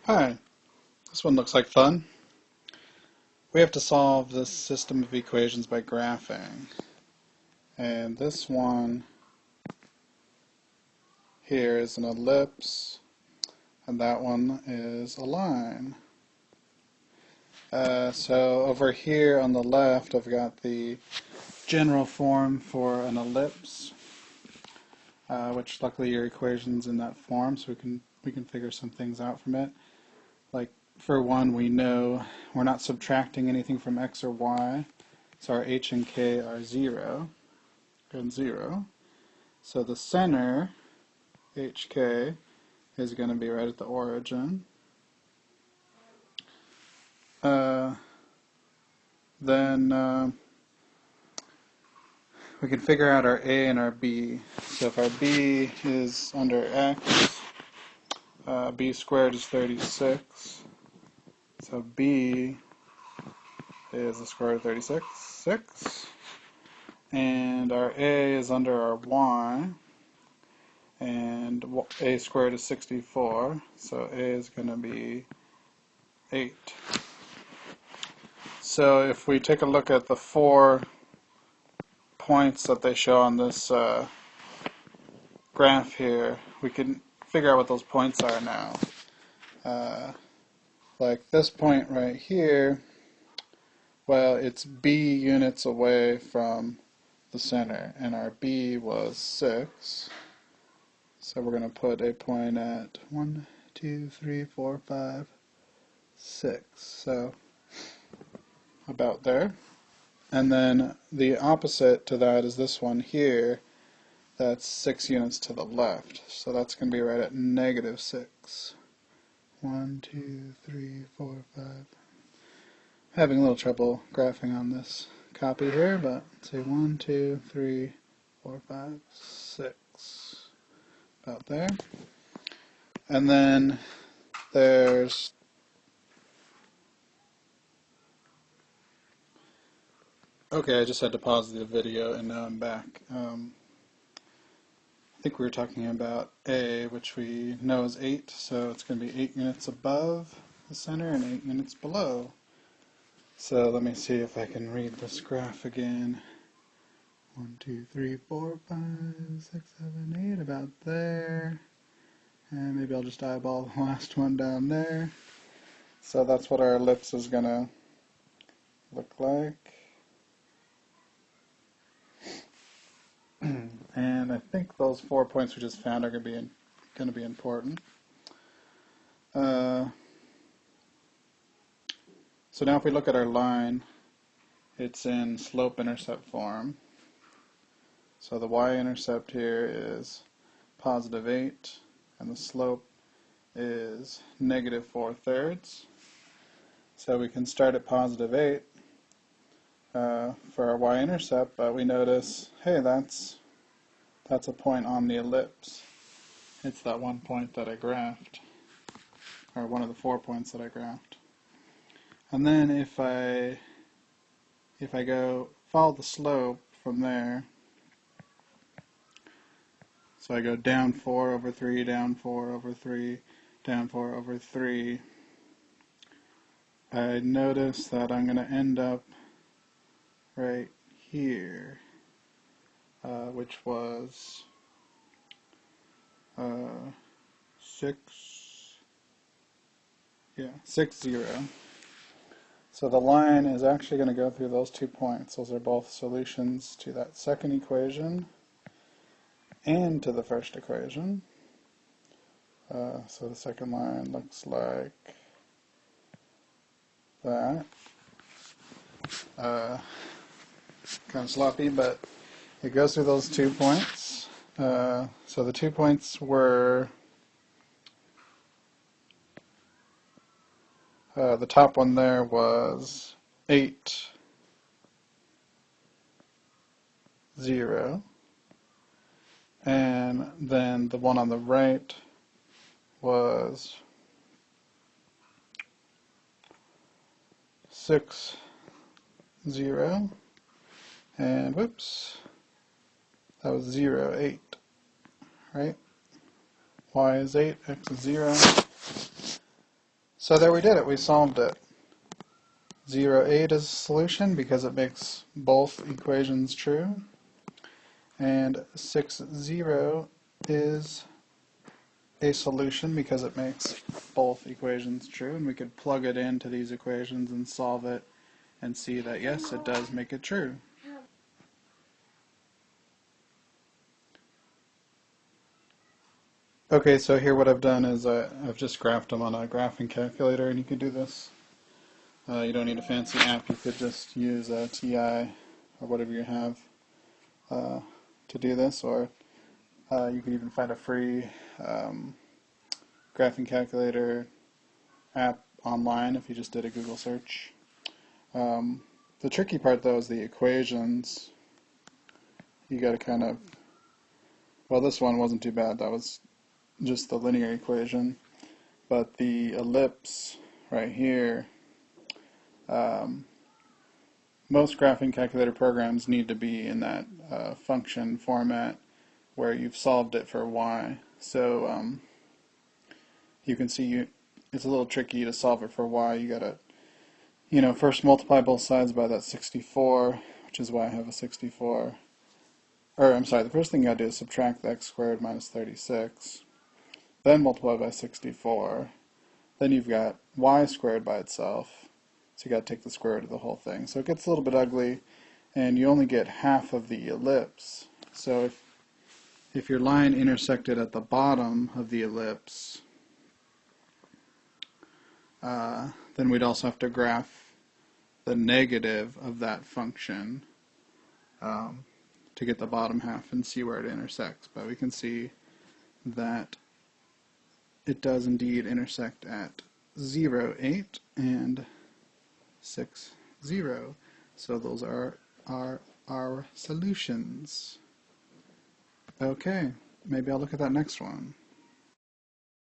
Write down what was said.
Hi, this one looks like fun. We have to solve this system of equations by graphing. And this one here is an ellipse, and that one is a line. So over here on the left, I've got the general form for an ellipse, which luckily your equation's in that form, so we can figure some things out from it. Like for one, we know we're not subtracting anything from x or y, so our h and k are 0 and 0. So the center, hk, is going to be right at the origin. Then we can figure out our a and our b. So if our b is under x, b squared is 36. So b is the square root of 36, 6. And our a is under our y, and a squared is 64, so a is going to be 8. So if we take a look at the 4 points that they show on this graph here, we can figure out what those points are now. Like this point right here, well, it's b units away from the center, and our b was 6. So we're going to put a point at 1, 2, 3, 4, 5, 6. So about there. And then the opposite to that is this one here. That's 6 units to the left. So that's going to be right at negative 6. 1, 2, 3, 4, 5. Having a little trouble graphing on this copy here, but let's say 1, 2, 3, 4, 5, 6. About there. And then there's okay, I just had to pause the video and now I'm back. I think we were talking about A, which we know is 8, so it's going to be 8 units above the center and 8 units below. So let me see if I can read this graph again. 1, 2, 3, 4, 5, 6, 7, 8, about there. And maybe I'll just eyeball the last one down there. So that's what our ellipse is going to look like. And I think those 4 points we just found are going to be important. So now if we look at our line, it's in slope-intercept form. So the y-intercept here is positive 8, and the slope is negative 4/3. So we can start at positive 8 for our y-intercept, but we notice, hey, that's a point on the ellipse. It's that one point that I graphed, or one of the 4 points that I graphed. And then if I go follow the slope from there, so I go down 4 over 3, down 4 over 3, down 4 over 3, I notice that I'm going to end up right here, which was 6, 0. So the line is actually going to go through those 2 points. Those are both solutions to that second equation and to the first equation. So the second line looks like that. Kind of sloppy, but it goes through those 2 points. So the 2 points were the top one there was 8, 0, and then the one on the right was 6, 0, and whoops, that was 0, 8, right? Y is 8, x is 0. So there we did it. We solved it. 0, 8 is a solution because it makes both equations true. And 6, 0 is a solution because it makes both equations true. And we could plug it into these equations and solve it and see that yes, it does make it true. Okay, so here what I've done is I've just graphed them on a graphing calculator, and you can do this. You don't need a fancy app. You could just use a TI or whatever you have to do this, or you can even find a free graphing calculator app online if you just did a Google search. The tricky part though is the equations. You got to kind of, well, this one wasn't too bad. That was just the linear equation, but the ellipse right here, most graphing calculator programs need to be in that function format where you've solved it for y. So you can see it's a little tricky to solve it for y. You gotta, first multiply both sides by that 64, which is why I have a 64. Or I'm sorry, the first thing you gotta do is subtract the x squared minus 36. Then multiply by 64. Then you've got y squared by itself. So you got to take the square root of the whole thing. So it gets a little bit ugly, and you only get half of the ellipse. So if your line intersected at the bottom of the ellipse, then we'd also have to graph the negative of that function to get the bottom half and see where it intersects. But we can see that it does indeed intersect at 0, 8 and 6, 0. So those are our solutions. Okay, maybe I'll look at that next one.